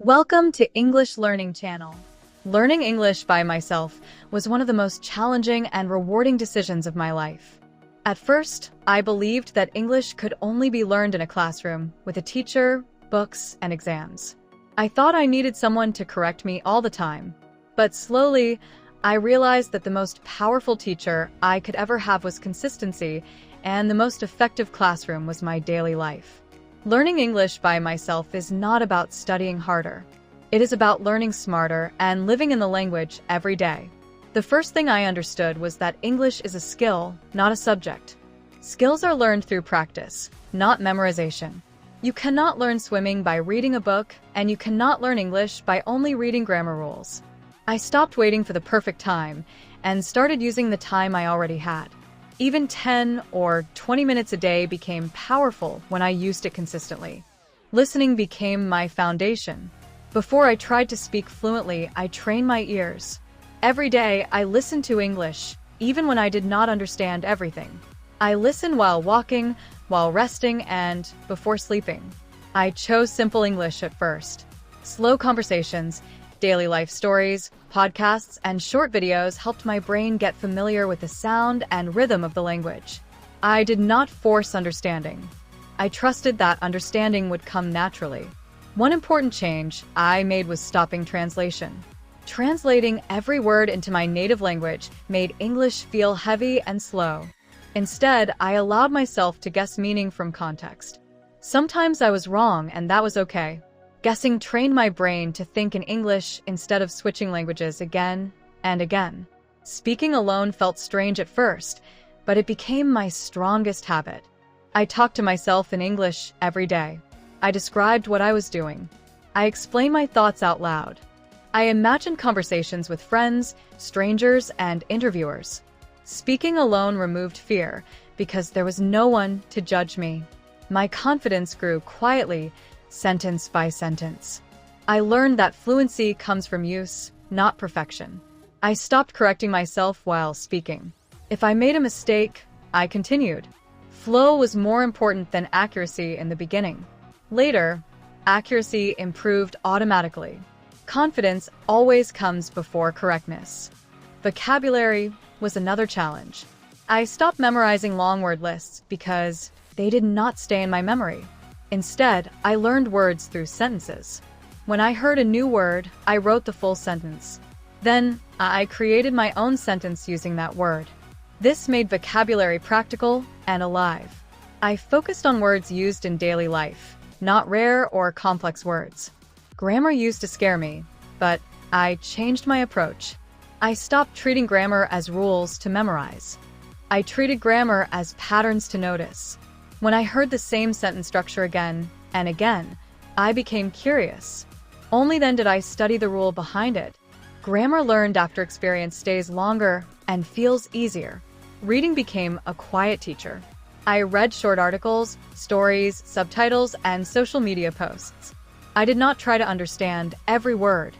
Welcome to English Learning Channel. Learning English by myself was one of the most challenging and rewarding decisions of my life. At first, I believed that English could only be learned in a classroom with a teacher, books, and exams. I thought I needed someone to correct me all the time. But slowly, I realized that the most powerful teacher I could ever have was consistency, and the most effective classroom was my daily life. Learning English by myself is not about studying harder. It is about learning smarter and living in the language every day. The first thing I understood was that English is a skill, not a subject. Skills are learned through practice, not memorization. You cannot learn swimming by reading a book, and you cannot learn English by only reading grammar rules. I stopped waiting for the perfect time and started using the time I already had. Even 10 or 20 minutes a day became powerful when I used it consistently. Listening became my foundation. Before I tried to speak fluently, I trained my ears. Every day, I listened to English, even when I did not understand everything. I listened while walking, while resting, and before sleeping. I chose simple English at first. Slow conversations, daily life stories, podcasts, and short videos helped my brain get familiar with the sound and rhythm of the language. I did not force understanding. I trusted that understanding would come naturally. One important change I made was stopping translation. Translating every word into my native language made English feel heavy and slow. Instead, I allowed myself to guess meaning from context. Sometimes I was wrong, and that was okay. Guessing trained my brain to think in English instead of switching languages again and again. Speaking alone felt strange at first, but it became my strongest habit. I talked to myself in English every day. I described what I was doing. I explained my thoughts out loud. I imagined conversations with friends, strangers, and interviewers. Speaking alone removed fear because there was no one to judge me. My confidence grew quietly, sentence by sentence. I learned that fluency comes from use, not perfection. I stopped correcting myself while speaking. If I made a mistake, I continued. Flow was more important than accuracy in the beginning. Later, accuracy improved automatically. Confidence always comes before correctness. Vocabulary was another challenge. I stopped memorizing long word lists because they did not stay in my memory. Instead, I learned words through sentences. When I heard a new word, I wrote the full sentence. Then, I created my own sentence using that word. This made vocabulary practical and alive. I focused on words used in daily life, not rare or complex words. Grammar used to scare me, but I changed my approach. I stopped treating grammar as rules to memorize. I treated grammar as patterns to notice. When I heard the same sentence structure again and again, I became curious. Only then did I study the rule behind it. Grammar learned after experience stays longer and feels easier. Reading became a quiet teacher. I read short articles, stories, subtitles, and social media posts. I did not try to understand every word.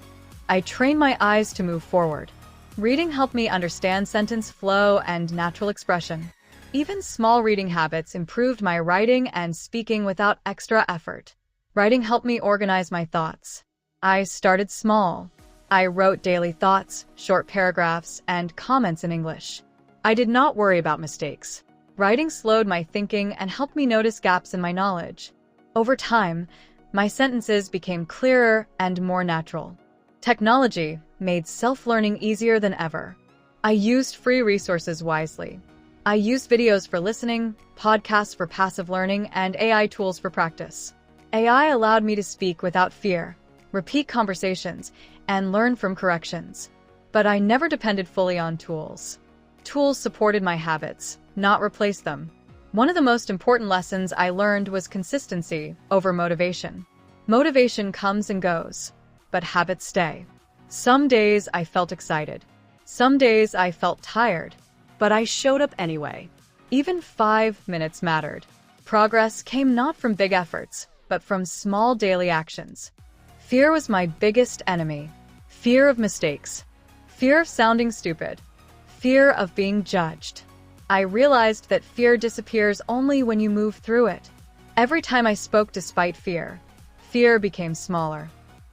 I trained my eyes to move forward. Reading helped me understand sentence flow and natural expression. Even small reading habits improved my writing and speaking without extra effort. Writing helped me organize my thoughts. I started small. I wrote daily thoughts, short paragraphs, and comments in English. I did not worry about mistakes. Writing slowed my thinking and helped me notice gaps in my knowledge. Over time, my sentences became clearer and more natural. Technology made self-learning easier than ever. I used free resources wisely. I used videos for listening, podcasts for passive learning, and AI tools for practice. AI allowed me to speak without fear, repeat conversations, and learn from corrections. But I never depended fully on tools. Tools supported my habits, not replaced them. One of the most important lessons I learned was consistency over motivation. Motivation comes and goes, but habits stay. Some days I felt excited. Some days I felt tired. But I showed up anyway. Even 5 minutes mattered. Progress came not from big efforts, but from small daily actions. Fear was my biggest enemy. Fear of mistakes. Fear of sounding stupid. Fear of being judged. I realized that fear disappears only when you move through it. Every time I spoke despite fear, fear became smaller.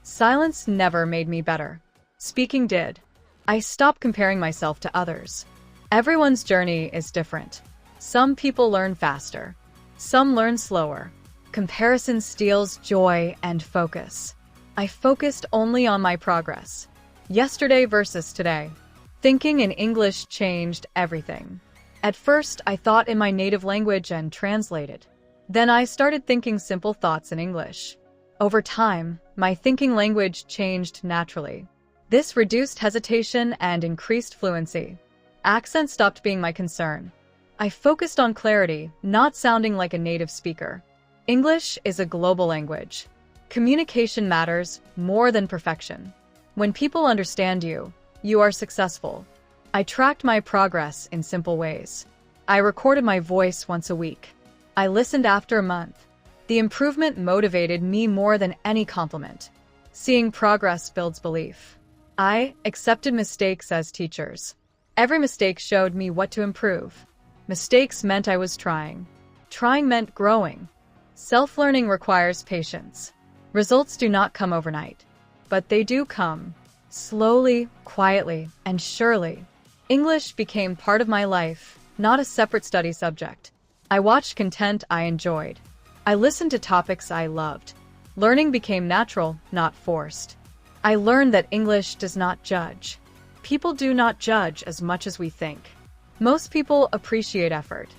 Silence never made me better. Speaking did. I stopped comparing myself to others. Everyone's journey is different. Some people learn faster. Some learn slower. Comparison steals joy and focus. I focused only on my progress. Yesterday versus today. Thinking in English changed everything. At first, I thought in my native language and translated. Then I started thinking simple thoughts in English. Over time, my thinking language changed naturally. This reduced hesitation and increased fluency. Accent stopped being my concern. I focused on clarity, not sounding like a native speaker. English is a global language. Communication matters more than perfection. When people understand you, you are successful. I tracked my progress in simple ways. I recorded my voice once a week. I listened after a month. The improvement motivated me more than any compliment. Seeing progress builds belief. I accepted mistakes as teachers. Every mistake showed me what to improve. Mistakes meant I was trying. Trying meant growing. Self-learning requires patience. Results do not come overnight, but they do come. Slowly, quietly, and surely. English became part of my life, not a separate study subject. I watched content I enjoyed. I listened to topics I loved. Learning became natural, not forced. I learned that English does not judge. People do not judge as much as we think. Most people appreciate effort.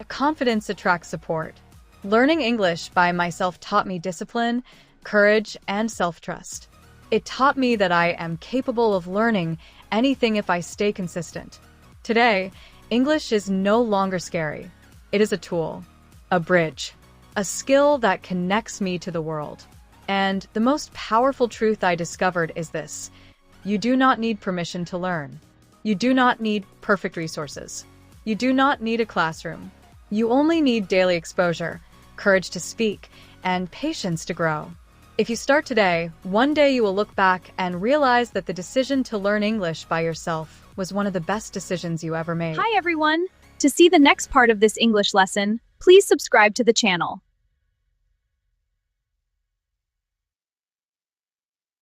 Confidence attracts support. Learning English by myself taught me discipline, courage, and self-trust. It taught me that I am capable of learning anything if I stay consistent. Today, English is no longer scary. It is a tool, a bridge, a skill that connects me to the world. And the most powerful truth I discovered is this: you do not need permission to learn. You do not need perfect resources. You do not need a classroom. You only need daily exposure, courage to speak, and patience to grow. If you start today, one day you will look back and realize that the decision to learn English by yourself was one of the best decisions you ever made. Hi everyone! To see the next part of this English lesson, please subscribe to the channel.